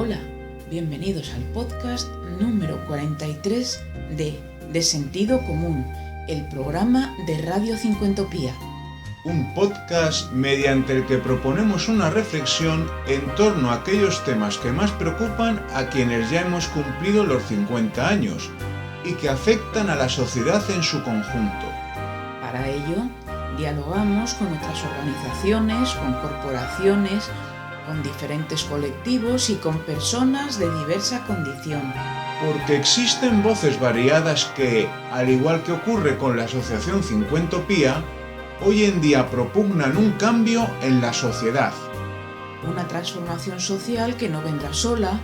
Hola, bienvenidos al podcast número 43 de Sentido Común, el programa de Radio Cincuentopía. Un podcast mediante el que proponemos una reflexión en torno a aquellos temas que más preocupan a quienes ya hemos cumplido los 50 años y que afectan a la sociedad en su conjunto. Para ello, dialogamos con otras organizaciones, con corporaciones, con diferentes colectivos y con personas de diversa condición. Porque existen voces variadas que, al igual que ocurre con la Asociación Cincuentopía, hoy en día propugnan un cambio en la sociedad. Una transformación social que no vendrá sola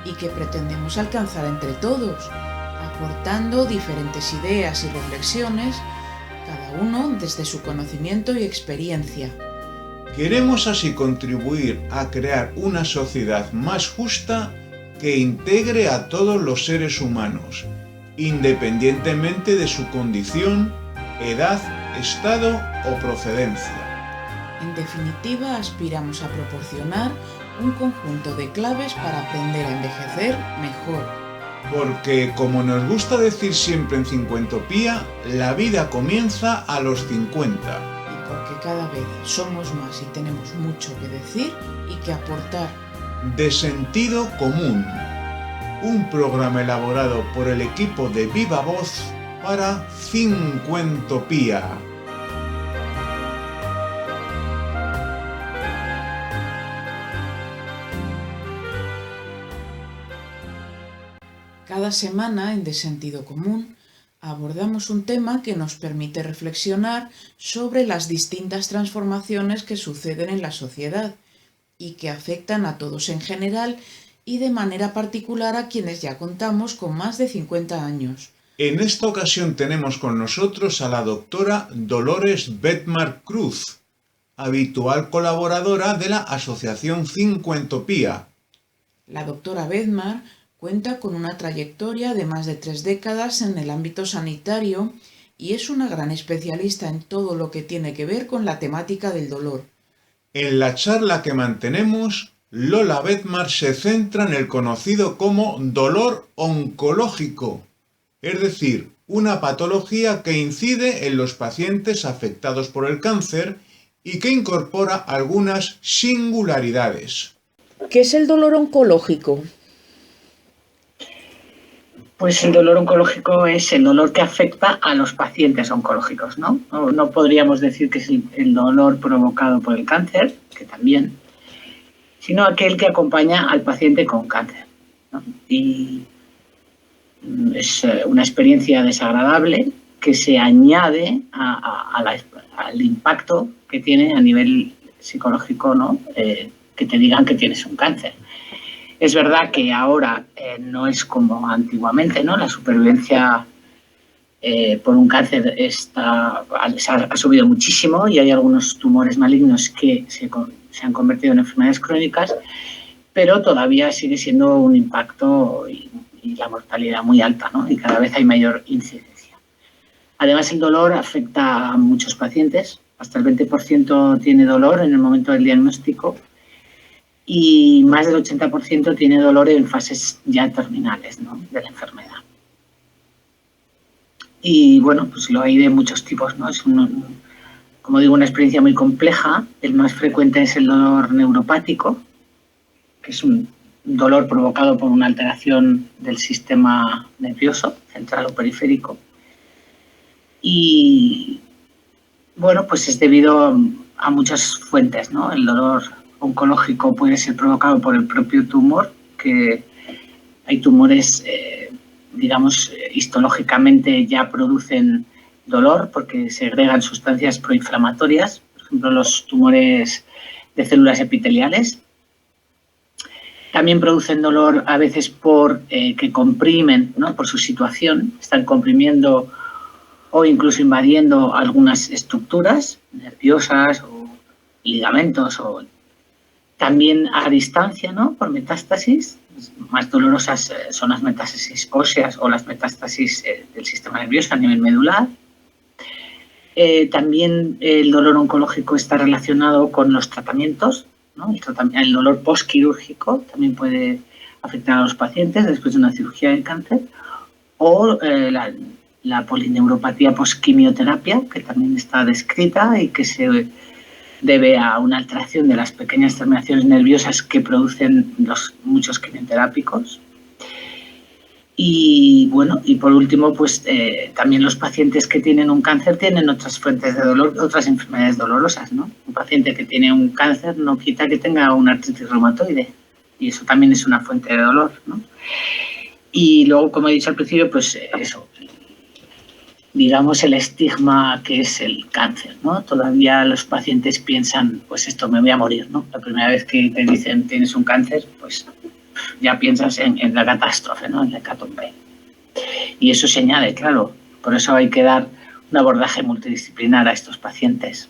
y que pretendemos alcanzar entre todos, aportando diferentes ideas y reflexiones, cada uno desde su conocimiento y experiencia. Queremos así contribuir a crear una sociedad más justa que integre a todos los seres humanos, independientemente de su condición, edad, estado o procedencia. En definitiva, aspiramos a proporcionar un conjunto de claves para aprender a envejecer mejor. Porque, como nos gusta decir siempre en Cincuentopía, la vida comienza a los 50. Porque cada vez somos más y tenemos mucho que decir y que aportar. De Sentido Común, un programa elaborado por el equipo de Viva Voz para Cincuentopía. Cada semana en De Sentido Común abordamos un tema que nos permite reflexionar sobre las distintas transformaciones que suceden en la sociedad y que afectan a todos en general y de manera particular a quienes ya contamos con más de 50 años. En esta ocasión tenemos con nosotros a la doctora Dolores Bedmar Cruz, habitual colaboradora de la Asociación Cincuentopía. La doctora Bedmar cuenta con una trayectoria de más de 3 décadas en el ámbito sanitario y es una gran especialista en todo lo que tiene que ver con la temática del dolor. En la charla que mantenemos, Lola Bedmar se centra en el conocido como dolor oncológico, es decir, una patología que incide en los pacientes afectados por el cáncer y que incorpora algunas singularidades. ¿Qué es el dolor oncológico? Pues el dolor oncológico es el dolor que afecta a los pacientes oncológicos, ¿no? No podríamos decir que es el dolor provocado por el cáncer, que también, sino aquel que acompaña al paciente con cáncer, ¿no? Y es una experiencia desagradable que se añade al impacto que tiene a nivel psicológico, ¿no? Que te digan que tienes un cáncer. Es verdad que ahora no es como antiguamente, ¿no? La supervivencia por un cáncer ha subido muchísimo y hay algunos tumores malignos que se han convertido en enfermedades crónicas, pero todavía sigue siendo un impacto y la mortalidad muy alta, ¿no? Y cada vez hay mayor incidencia. Además, el dolor afecta a muchos pacientes. Hasta el 20% tiene dolor en el momento del diagnóstico y más del 80% tiene dolor en fases ya terminales, ¿no? De la enfermedad. Y bueno, pues lo hay de muchos tipos, ¿no? Es como digo, una experiencia muy compleja. El más frecuente es el dolor neuropático, que es un dolor provocado por una alteración del sistema nervioso, central o periférico. Y bueno, pues es debido a muchas fuentes, ¿no? El dolor oncológico puede ser provocado por el propio tumor, que hay tumores, histológicamente ya producen dolor porque segregan sustancias proinflamatorias, por ejemplo, los tumores de células epiteliales. También producen dolor a veces por que comprimen, ¿no? Por su situación, están comprimiendo o incluso invadiendo algunas estructuras nerviosas o ligamentos o también a distancia, ¿no? Por metástasis. Más dolorosas son las metástasis óseas o las metástasis del sistema nervioso a nivel medular. También el dolor oncológico está relacionado con los tratamientos, ¿no? El dolor postquirúrgico también puede afectan a los pacientes después de una cirugía de cáncer, o la polineuropatía posquimioterapia, que también está descrita y que se debe a una alteración de las pequeñas terminaciones nerviosas que producen muchos quimioterápicos. Y bueno, y por último, pues también los pacientes que tienen un cáncer tienen otras fuentes de dolor, otras enfermedades dolorosas, ¿no? Un paciente que tiene un cáncer no quita que tenga una artritis reumatoide, y eso también es una fuente de dolor, ¿no? Y luego, como he dicho al principio, pues eso, digamos el estigma que es el cáncer, ¿no? Todavía los pacientes piensan, pues esto, me voy a morir, ¿no? La primera vez que te dicen tienes un cáncer, pues ya piensas en la catástrofe, ¿no? En la hecatombe. Y eso se añade, claro. Por eso hay que dar un abordaje multidisciplinar a estos pacientes.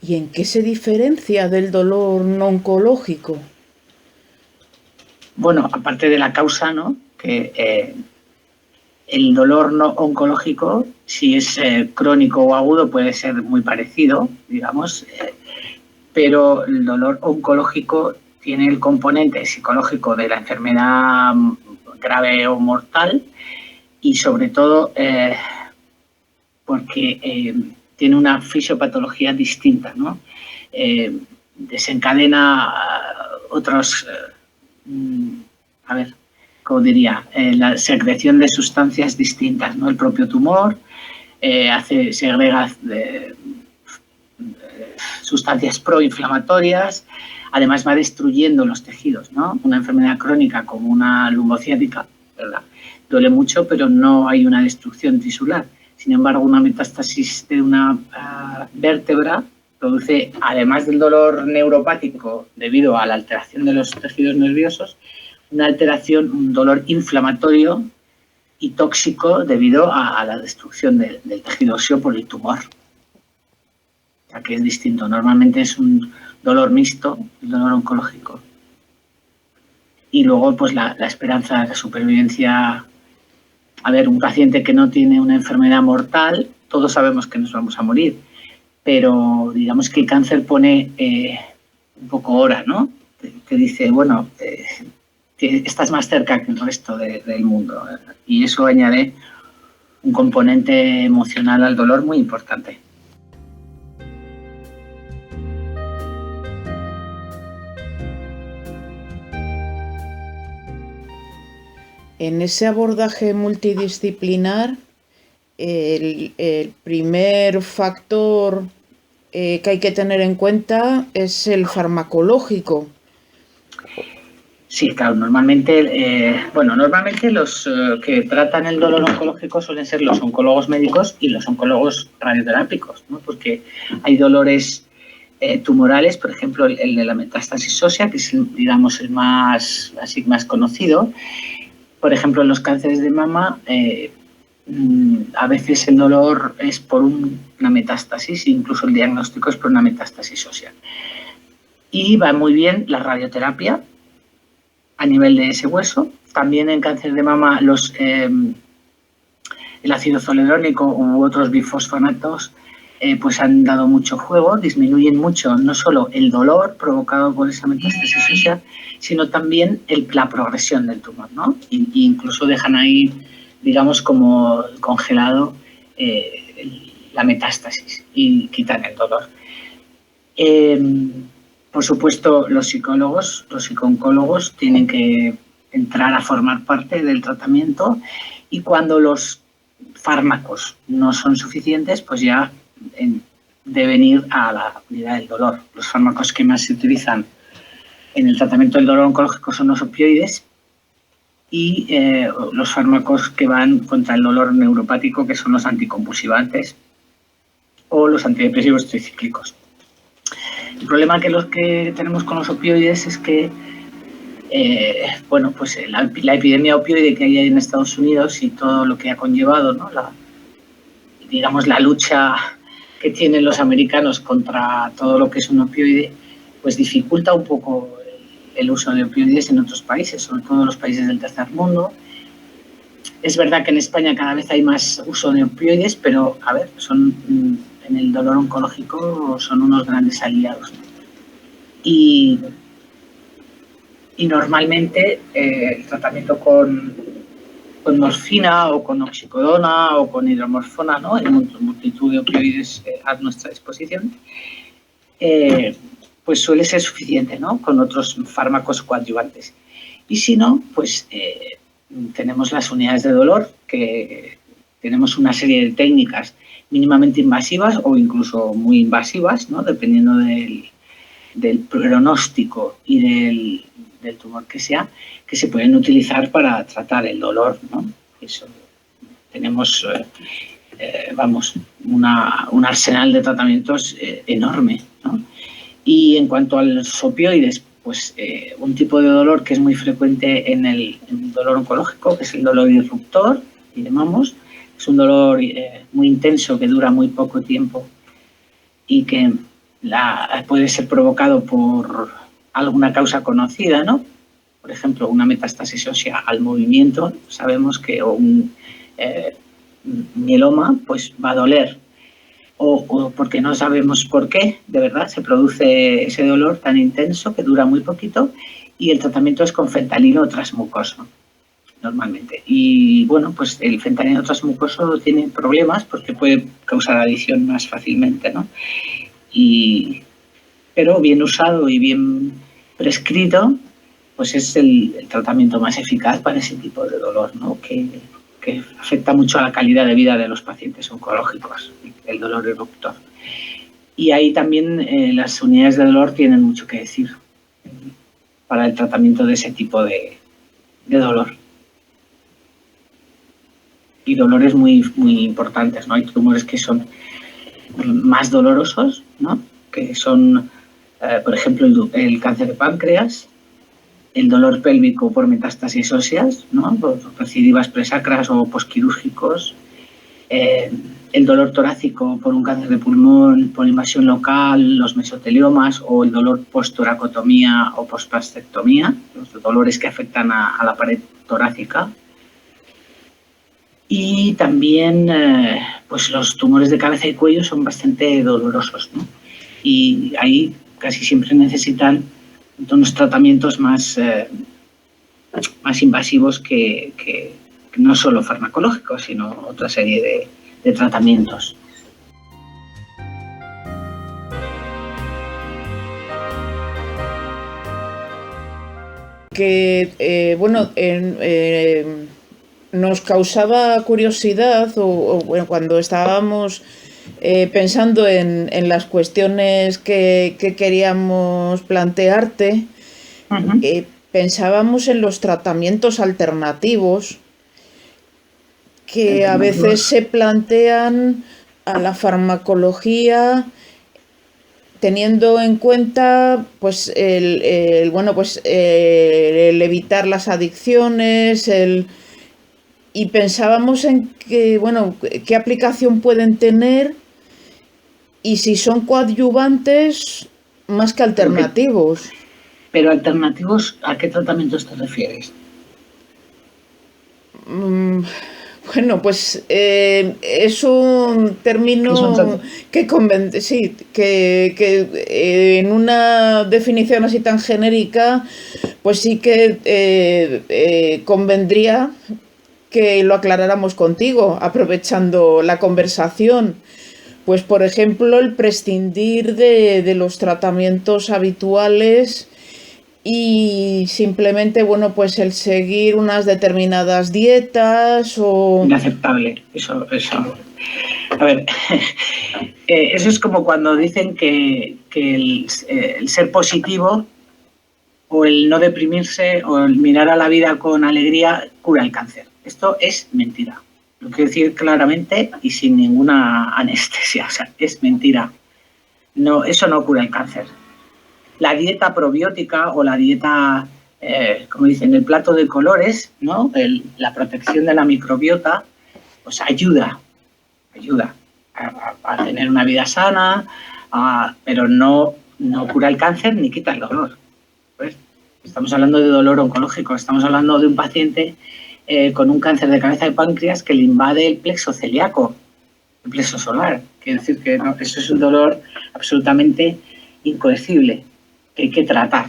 ¿Y en qué se diferencia del dolor no oncológico? Bueno, aparte de la causa, ¿no? Que el dolor no oncológico, si es crónico o agudo, puede ser muy parecido, digamos, pero el dolor oncológico tiene el componente psicológico de la enfermedad grave o mortal, y sobre todo porque tiene una fisiopatología distinta, ¿no? Desencadena otros, ¿cómo diría? La secreción de sustancias distintas, ¿no? El propio tumor segrega sustancias proinflamatorias, además va destruyendo los tejidos, ¿no? Una enfermedad crónica como una lumbociática, ¿verdad? Duele mucho, pero no hay una destrucción tisular. Sin embargo, una metástasis de una vértebra produce, además del dolor neuropático debido a la alteración de los tejidos nerviosos, una alteración, un dolor inflamatorio y tóxico debido a la destrucción del tejido óseo por el tumor. O sea, que es distinto. Normalmente es un dolor mixto, el dolor oncológico. Y luego, pues la esperanza de supervivencia. A ver, un paciente que no tiene una enfermedad mortal, todos sabemos que nos vamos a morir, pero digamos que el cáncer pone un poco hora, ¿no? Te dice, bueno, estás más cerca que el resto del mundo, y eso añade un componente emocional al dolor muy importante. En ese abordaje multidisciplinar, el primer factor que hay que tener en cuenta es el farmacológico. Sí, claro, normalmente los que tratan el dolor oncológico suelen ser los oncólogos médicos y los oncólogos radioterápicos, ¿no? Porque hay dolores tumorales, por ejemplo, el de la metástasis ósea, que es, digamos, el más conocido. Por ejemplo, en los cánceres de mama, a veces el dolor es por una metástasis, incluso el diagnóstico es por una metástasis ósea. Y va muy bien la radioterapia a nivel de ese hueso. También en cáncer de mama el ácido zoledrónico u otros bifosfonatos pues han dado mucho juego, disminuyen mucho no solo el dolor provocado por esa metástasis ósea, sino también la progresión del tumor, ¿no? E incluso dejan ahí, digamos, como congelado la metástasis y quitan el dolor. Por supuesto, los psicólogos, los psicooncólogos tienen que entrar a formar parte del tratamiento, y cuando los fármacos no son suficientes, pues ya deben ir a la unidad del dolor. Los fármacos que más se utilizan en el tratamiento del dolor oncológico son los opioides, y los fármacos que van contra el dolor neuropático, que son los anticonvulsivantes o los antidepresivos tricíclicos. El problema que tenemos con los opioides es que pues la epidemia opioide que hay en Estados Unidos y todo lo que ha conllevado, ¿no? La lucha que tienen los americanos contra todo lo que es un opioide, pues dificulta un poco el uso de opioides en otros países, sobre todo en los países del tercer mundo, Es verdad que en España cada vez hay más uso de opioides, pero, a ver, en el dolor oncológico son unos grandes aliados. Y normalmente el tratamiento con morfina o con oxicodona o con hidromorfona, ¿no? Hay multitud de opioides a nuestra disposición, pues suele ser suficiente, ¿no? Con otros fármacos coadyuvantes. Y si no, pues tenemos las unidades de dolor, que tenemos una serie de técnicas mínimamente invasivas o incluso muy invasivas, ¿no? Dependiendo del pronóstico y del tumor que sea, que se pueden utilizar para tratar el dolor, ¿no? Eso, tenemos, un arsenal de tratamientos enorme, ¿no? Y en cuanto a los opioides, pues un tipo de dolor que es muy frecuente en el dolor oncológico, que es el dolor disruptor, que llamamos, es un dolor muy intenso que dura muy poco tiempo y que puede ser provocado por alguna causa conocida, ¿no? Por ejemplo, una metástasis ósea al movimiento, sabemos que un mieloma pues va a doler, o porque no sabemos por qué, de verdad, se produce ese dolor tan intenso que dura muy poquito, y el tratamiento es con fentanilo transmucoso, normalmente. Y bueno, pues el fentanilo transmucoso tiene problemas porque puede causar adicción más fácilmente, ¿no? Pero bien usado y bien prescrito, pues es el tratamiento más eficaz para ese tipo de dolor, ¿no? Que afecta mucho a la calidad de vida de los pacientes oncológicos, el dolor eruptor. Y ahí también las unidades de dolor tienen mucho que decir para el tratamiento de ese tipo de dolor. Y dolores muy, muy importantes, ¿no? Hay tumores que son más dolorosos, ¿no? Que son, por ejemplo, el cáncer de páncreas, el dolor pélvico por metástasis óseas, ¿no? Por recidivas presacras o posquirúrgicos, el dolor torácico por un cáncer de pulmón, por invasión local, los mesoteliomas, o el dolor post-toracotomía o post-mastectomía, los dolores que afectan a la pared torácica. Y también pues los tumores de cabeza y cuello son bastante dolorosos, ¿no? Y ahí casi siempre necesitan unos tratamientos más invasivos que no solo farmacológicos, sino otra serie de tratamientos. Que, nos causaba curiosidad bueno, cuando estábamos pensando en las cuestiones que queríamos plantearte, pensábamos en los tratamientos alternativos que a veces se plantean a la farmacología, teniendo en cuenta pues el evitar las adicciones, y pensábamos en que, bueno, qué aplicación pueden tener y si son coadyuvantes más que alternativos. Pero alternativos, ¿a qué tratamientos te refieres? Bueno, pues es un término que en una definición así tan genérica, pues sí que convendría que lo aclaráramos contigo, aprovechando la conversación. Pues, por ejemplo, el prescindir de los tratamientos habituales y simplemente, bueno, pues el seguir unas determinadas dietas o... Inaceptable, eso. A ver, eso es como cuando dicen que el ser positivo o el no deprimirse o el mirar a la vida con alegría cura el cáncer. Esto es mentira. Lo quiero decir claramente y sin ninguna anestesia. O sea, es mentira. No, eso no cura el cáncer. La dieta probiótica o la dieta, como dicen, el plato de colores, ¿no? La protección de la microbiota, pues ayuda a tener una vida sana, pero no cura el cáncer ni quita el dolor. Pues estamos hablando de dolor oncológico, estamos hablando de un paciente con un cáncer de cabeza de páncreas que le invade el plexo celíaco, el plexo solar. Quiere decir que no, eso es un dolor absolutamente incoercible, que hay que tratar.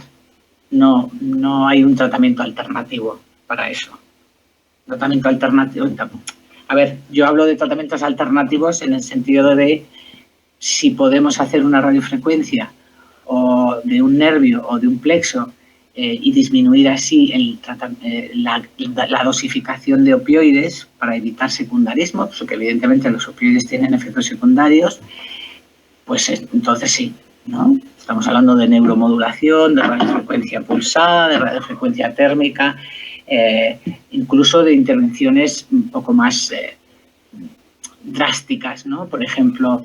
No hay un tratamiento alternativo para eso. Tratamiento alternativo. A ver, yo hablo de tratamientos alternativos en el sentido de si podemos hacer una radiofrecuencia o de un nervio o de un plexo y disminuir así la dosificación de opioides para evitar secundarismo, porque evidentemente los opioides tienen efectos secundarios, pues entonces sí, ¿no? Estamos hablando de neuromodulación, de radiofrecuencia pulsada, de radiofrecuencia térmica, incluso de intervenciones un poco más drásticas, ¿no? Por ejemplo,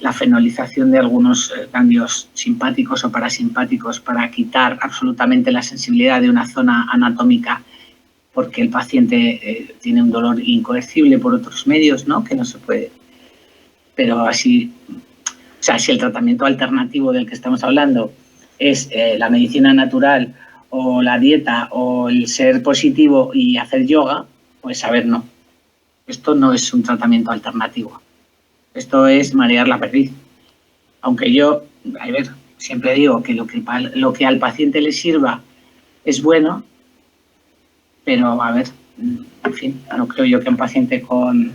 la fenolización de algunos ganglios simpáticos o parasimpáticos para quitar absolutamente la sensibilidad de una zona anatómica porque el paciente tiene un dolor incoercible por otros medios, ¿no? Que no se puede. Pero así, o sea, si el tratamiento alternativo del que estamos hablando es la medicina natural o la dieta o el ser positivo y hacer yoga, pues a ver, no. Esto no es un tratamiento alternativo. Esto es marear la perdiz. Aunque yo, a ver, siempre digo que lo que al paciente le sirva es bueno, pero a ver, en fin, no creo yo que a un paciente con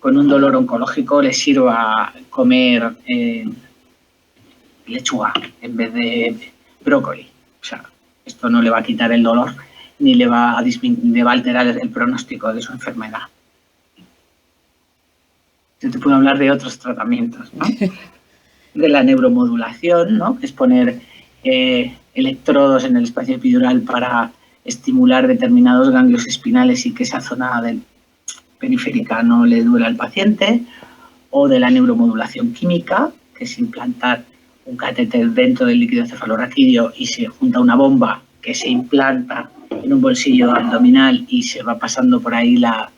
un dolor oncológico le sirva comer lechuga en vez de brócoli. O sea, esto no le va a quitar el dolor ni le va a alterar el pronóstico de su enfermedad. Yo te puedo hablar de otros tratamientos, ¿no? De la neuromodulación, ¿no? Que es poner electrodos en el espacio epidural para estimular determinados ganglios espinales y que esa zona periférica no le duela al paciente, o de la neuromodulación química, que es implantar un catéter dentro del líquido cefalorraquídeo y se junta una bomba que se implanta en un bolsillo abdominal y se va pasando por ahí la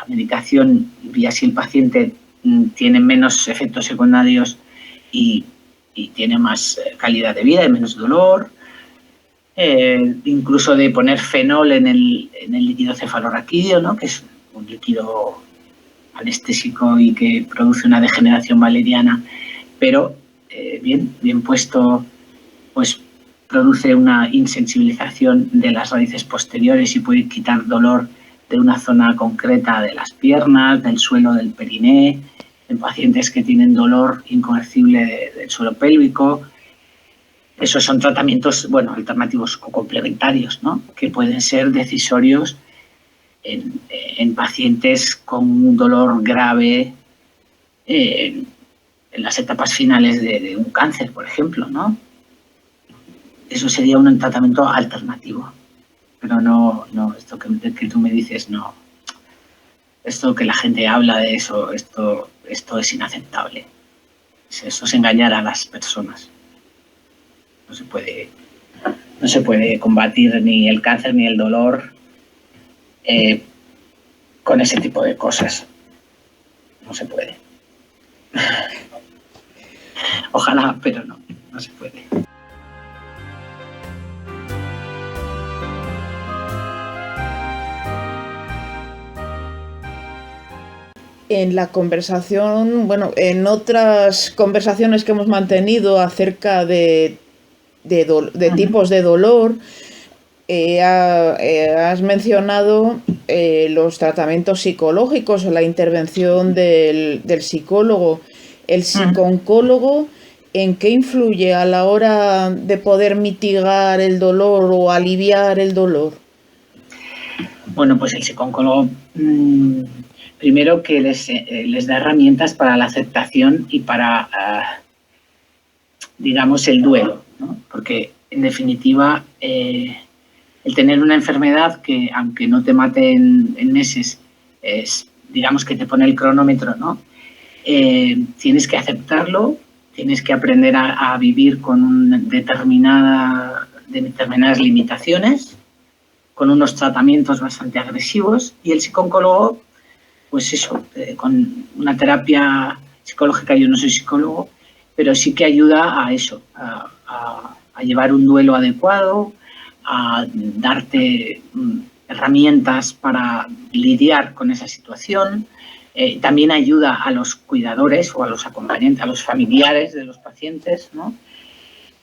medicación y así el paciente tiene menos efectos secundarios y tiene más calidad de vida y menos dolor. Incluso de poner fenol en el líquido cefalorraquídeo, ¿no? Que es un líquido anestésico y que produce una degeneración valeriana, pero bien puesto, pues produce una insensibilización de las raíces posteriores y puede quitar dolor de una zona concreta de las piernas, del suelo del periné, en pacientes que tienen dolor incoercible del suelo pélvico. Esos son tratamientos, bueno, alternativos o complementarios, ¿no? Que pueden ser decisorios en pacientes con un dolor grave en las etapas finales de un cáncer, por ejemplo, ¿no? Eso sería un tratamiento alternativo. Pero no esto que tú me dices, no. Esto que la gente habla de eso, esto es inaceptable. Eso es engañar a las personas. No se puede combatir ni el cáncer ni el dolor con ese tipo de cosas. No se puede. Ojalá, pero no se puede. En la conversación, bueno, en otras conversaciones que hemos mantenido acerca de tipos de dolor, has mencionado los tratamientos psicológicos o la intervención del psicólogo. ¿El psicooncólogo en qué influye a la hora de poder mitigar el dolor o aliviar el dolor? Bueno, pues el psicooncólogo primero que les da herramientas para la aceptación y para, digamos, el duelo, ¿no? Porque, en definitiva, el tener una enfermedad que, aunque no te mate en meses, digamos que te pone el cronómetro, ¿no? Tienes que aceptarlo, tienes que aprender a vivir con determinadas limitaciones, con unos tratamientos bastante agresivos, y el psicooncólogo, pues eso, con una terapia psicológica, yo no soy psicólogo, pero sí que ayuda a eso, a llevar un duelo adecuado, a darte herramientas para lidiar con esa situación. También ayuda a los cuidadores o a los acompañantes, a los familiares de los pacientes, ¿no?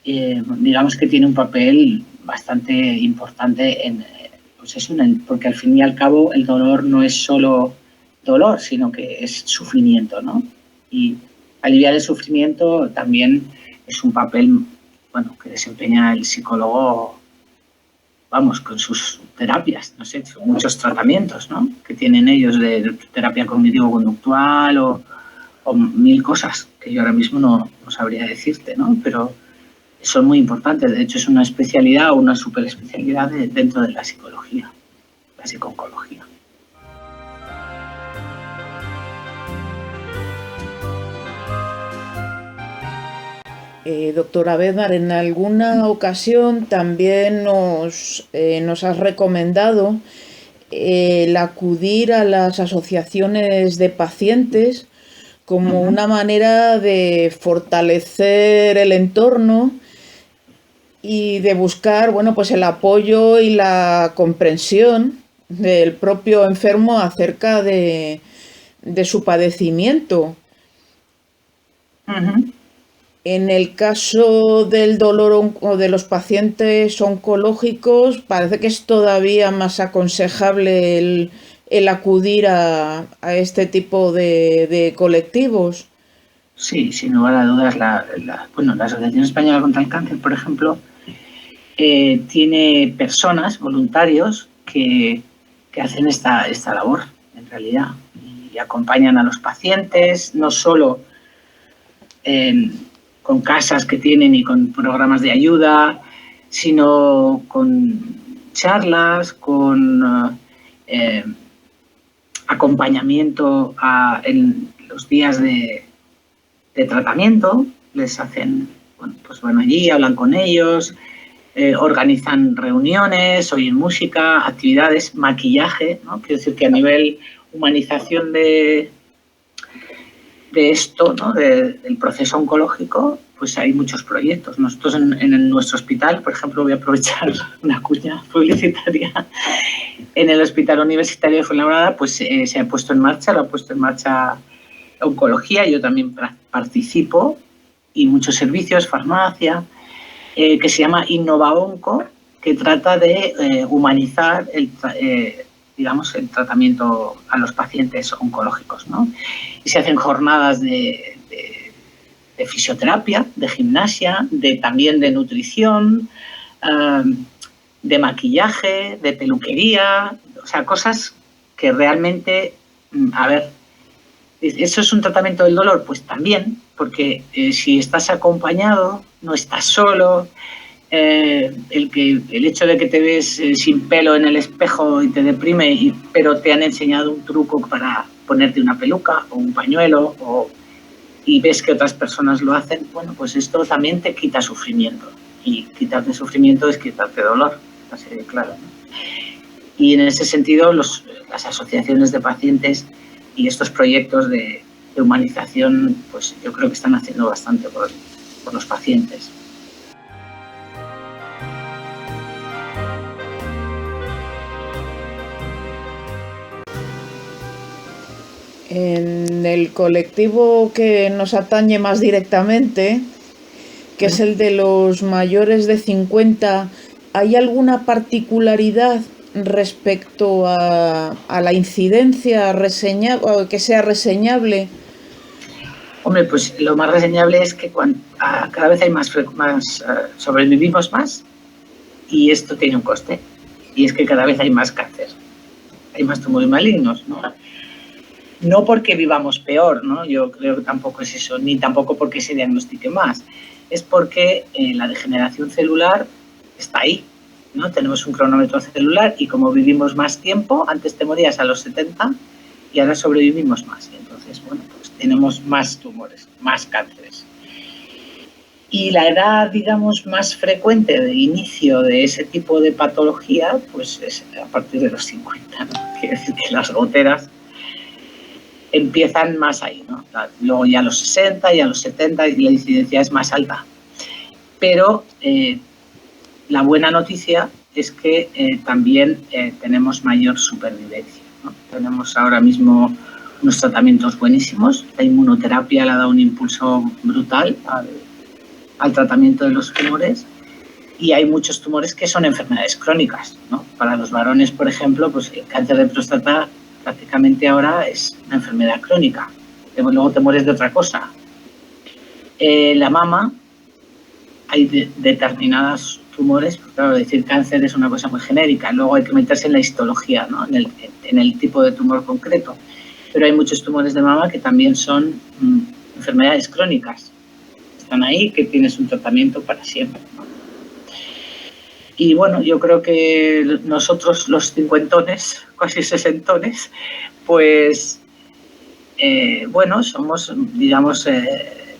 Digamos que tiene un papel bastante importante porque al fin y al cabo el dolor no es solo dolor, sino que es sufrimiento, ¿no? Y aliviar el sufrimiento también es un papel, bueno, que desempeña el psicólogo, vamos, con sus terapias, no sé, son muchos tratamientos, ¿no?, que tienen ellos de terapia cognitivo-conductual o mil cosas que yo ahora mismo no sabría decirte, ¿no? Pero son muy importantes. De hecho, es una especialidad o una superespecialidad dentro de la psicología, la psico-oncología. Doctora Bedmar, en alguna ocasión también nos has recomendado el acudir a las asociaciones de pacientes como una manera de fortalecer el entorno y de buscar, bueno, pues el apoyo y la comprensión del propio enfermo acerca de su padecimiento. En el caso del dolor o de los pacientes oncológicos, parece que es todavía más aconsejable el acudir a este tipo de colectivos. Sí, sin lugar a dudas. La Asociación Española contra el Cáncer, por ejemplo, tiene personas, voluntarios, que hacen esta labor, en realidad, y acompañan a los pacientes, no solo con casas que tienen y con programas de ayuda, sino con charlas, con acompañamiento en los días de tratamiento. Les hacen, allí hablan con ellos, organizan reuniones, oyen música, actividades, maquillaje, ¿no? Quiero decir que a nivel humanización de esto, ¿no?, del proceso oncológico, pues hay muchos proyectos. Nosotros en nuestro hospital, por ejemplo, voy a aprovechar una cuña publicitaria, en el Hospital Universitario de Fuenlabrada, pues se ha puesto en marcha oncología. Yo también participo, y muchos servicios, farmacia, que se llama InnovaOnco, que trata de humanizar el tratamiento a los pacientes oncológicos, ¿no? Y se hacen jornadas de fisioterapia, de gimnasia, también de nutrición, de maquillaje, de peluquería, o sea, cosas que realmente, ¿eso es un tratamiento del dolor? Pues también, porque si estás acompañado, no estás solo. El hecho de que te ves sin pelo en el espejo y te deprime, pero te han enseñado un truco para ponerte una peluca o un pañuelo, y ves que otras personas lo hacen, bueno, pues esto también te quita sufrimiento. Y quitarte sufrimiento es quitarte dolor, así de claro, ¿no? Y en ese sentido, las asociaciones de pacientes y estos proyectos de humanización, pues yo creo que están haciendo bastante por los pacientes. En el colectivo que nos atañe más directamente, que es el de los mayores de 50, ¿hay alguna particularidad respecto a la incidencia que sea reseñable? Hombre, pues lo más reseñable es que cada vez hay sobrevivimos más, y esto tiene un coste, y es que cada vez hay más cáncer, hay más tumores malignos, ¿no? No porque vivamos peor, ¿no? Yo creo que tampoco es eso, ni tampoco porque se diagnostique más. Es porque la degeneración celular está ahí, ¿no? Tenemos un cronómetro celular, y como vivimos más tiempo, antes te morías a los 70 y ahora sobrevivimos más. Entonces, bueno, pues tenemos más tumores, más cánceres. Y la edad, digamos, más frecuente de inicio de ese tipo de patología, pues es a partir de los 50, ¿no? Quiere decir que las goteras empiezan más ahí, ¿no? Luego ya a los 60 y a los 70 y la incidencia es más alta. Pero la buena noticia es que también tenemos mayor supervivencia, ¿no? Tenemos ahora mismo unos tratamientos buenísimos. La inmunoterapia le ha dado un impulso brutal al tratamiento de los tumores, y hay muchos tumores que son enfermedades crónicas, ¿no? Para los varones, por ejemplo, pues el cáncer de próstata prácticamente ahora es una enfermedad crónica. Luego te mueres de otra cosa. La mama, hay determinados tumores, pues claro, decir cáncer es una cosa muy genérica, luego hay que meterse en la histología, ¿no? en el tipo de tumor concreto, pero hay muchos tumores de mama que también son enfermedades crónicas, están ahí, que tienes un tratamiento para siempre, ¿no? Y bueno, yo creo que nosotros los cincuentones, casi sesentones, pues bueno, somos, digamos,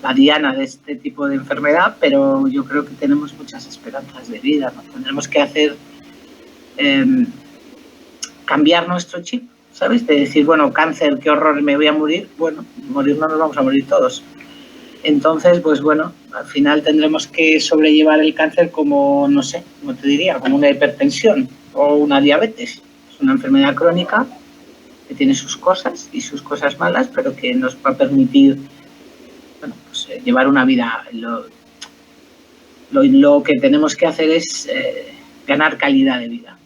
la diana de este tipo de enfermedad, pero yo creo que tenemos muchas esperanzas de vida, ¿no? Tendremos que hacer cambiar nuestro chip, ¿sabes? De decir, bueno, cáncer, qué horror, me voy a morir. Bueno, morir no nos vamos a morir todos. Entonces, pues bueno, al final tendremos que sobrellevar el cáncer como, no sé, como te diría, como una hipertensión o una diabetes. Es una enfermedad crónica que tiene sus cosas y sus cosas malas, pero que nos va a permitir, bueno, pues, llevar una vida. Lo que tenemos que hacer es ganar calidad de vida.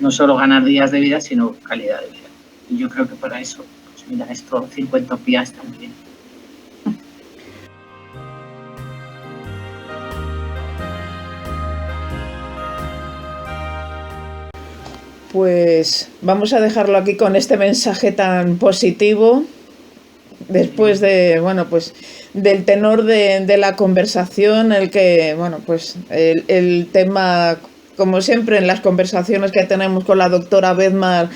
No solo ganar días de vida, sino calidad de vida. Y yo creo que para eso, pues mira, esto 50 días también. Pues vamos a dejarlo aquí con este mensaje tan positivo, después de, bueno, pues del tenor de la conversación, el que, bueno, pues el tema, como siempre en las conversaciones que tenemos con la doctora Bedmar,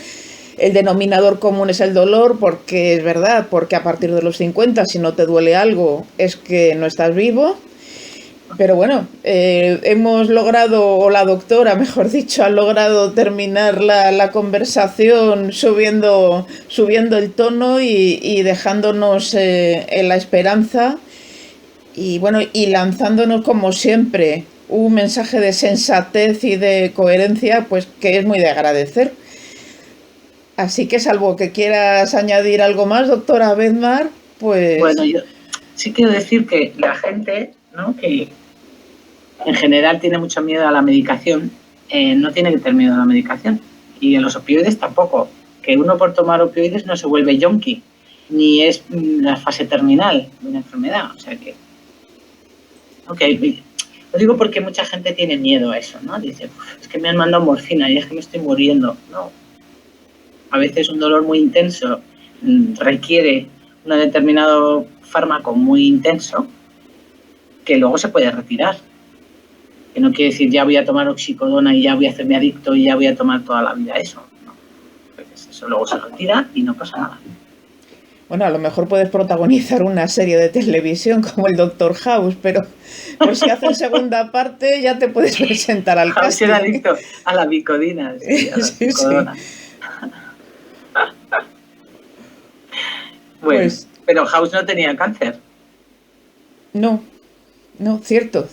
el denominador común es el dolor, porque es verdad, porque a partir de los 50, si no te duele algo, es que no estás vivo. Pero bueno, hemos logrado, o la doctora, mejor dicho, ha logrado terminar la conversación subiendo el tono y dejándonos en la esperanza y bueno, y lanzándonos como siempre un mensaje de sensatez y de coherencia, pues que es muy de agradecer. Así que salvo que quieras añadir algo más, doctora Bedmar, pues... Bueno, yo sí quiero decir que la gente, ¿no?, que en general tiene mucho miedo a la medicación, no tiene que tener miedo a la medicación. Y a los opioides tampoco. Que uno por tomar opioides no se vuelve yonki, ni es la fase terminal de una enfermedad. O sea que... Okay. Lo digo porque mucha gente tiene miedo a eso, ¿no? Dice, es que me han mandado morfina y es que me estoy muriendo. No. A veces un dolor muy intenso requiere un determinado fármaco muy intenso que luego se puede retirar. Que no quiere decir ya voy a tomar oxicodona y ya voy a hacerme adicto y ya voy a tomar toda la vida eso. No. Entonces eso luego se retira y no pasa nada. Bueno, a lo mejor puedes protagonizar una serie de televisión como el Doctor House, pero por si hacen segunda parte ya te puedes presentar al casting. Ser adicto a la bicodina. Sí, a la bicodona. Sí. Bueno, pues, pero House no tenía cáncer. No, cierto.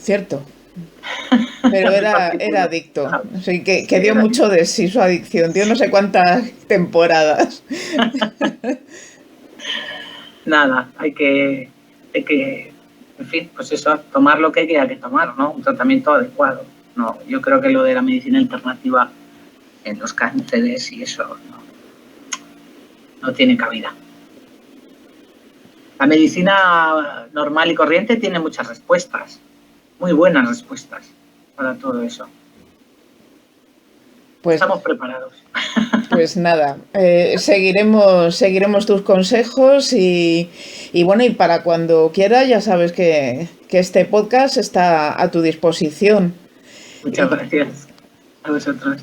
Pero era adicto. Así que dio mucho de sí su adicción. Dio no sé cuántas temporadas. Nada, hay que, en fin, pues eso, tomar lo que hay que tomar, ¿no? Un tratamiento adecuado. No, yo creo que lo de la medicina alternativa en los cánceres y eso no tiene cabida. La medicina normal y corriente tiene muchas respuestas, muy buenas respuestas para todo eso. Pues, estamos preparados. Pues nada, seguiremos tus consejos y bueno, y para cuando quieras ya sabes que este podcast está a tu disposición. Muchas gracias a vosotros.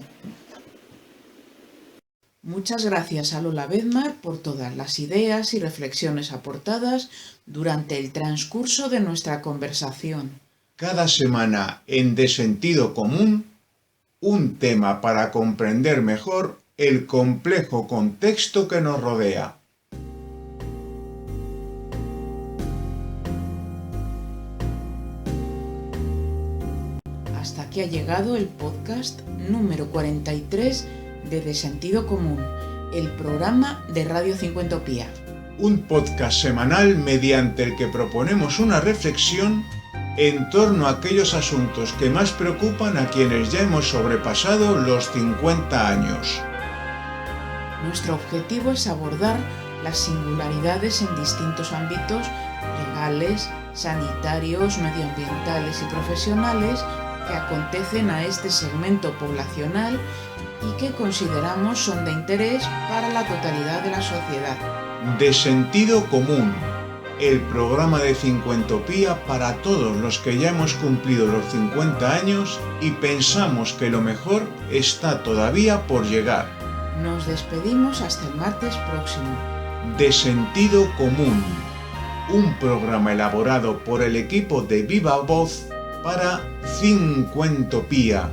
Muchas gracias a Lola Bedmar por todas las ideas y reflexiones aportadas durante el transcurso de nuestra conversación. Cada semana en De Sentido Común, un tema para comprender mejor el complejo contexto que nos rodea. Hasta aquí ha llegado el podcast número 43 de Sentido Común, el programa de Radio Cincuentopía. Un podcast semanal mediante el que proponemos una reflexión en torno a aquellos asuntos que más preocupan a quienes ya hemos sobrepasado los 50 años. Nuestro objetivo es abordar las singularidades en distintos ámbitos legales, sanitarios, medioambientales y profesionales que acontecen a este segmento poblacional y que consideramos son de interés para la totalidad de la sociedad. De Sentido Común, el programa de Cincuentopía para todos los que ya hemos cumplido los 50 años y pensamos que lo mejor está todavía por llegar. Nos despedimos hasta el martes próximo. De Sentido Común, un programa elaborado por el equipo de Viva Voz para Cincuentopía.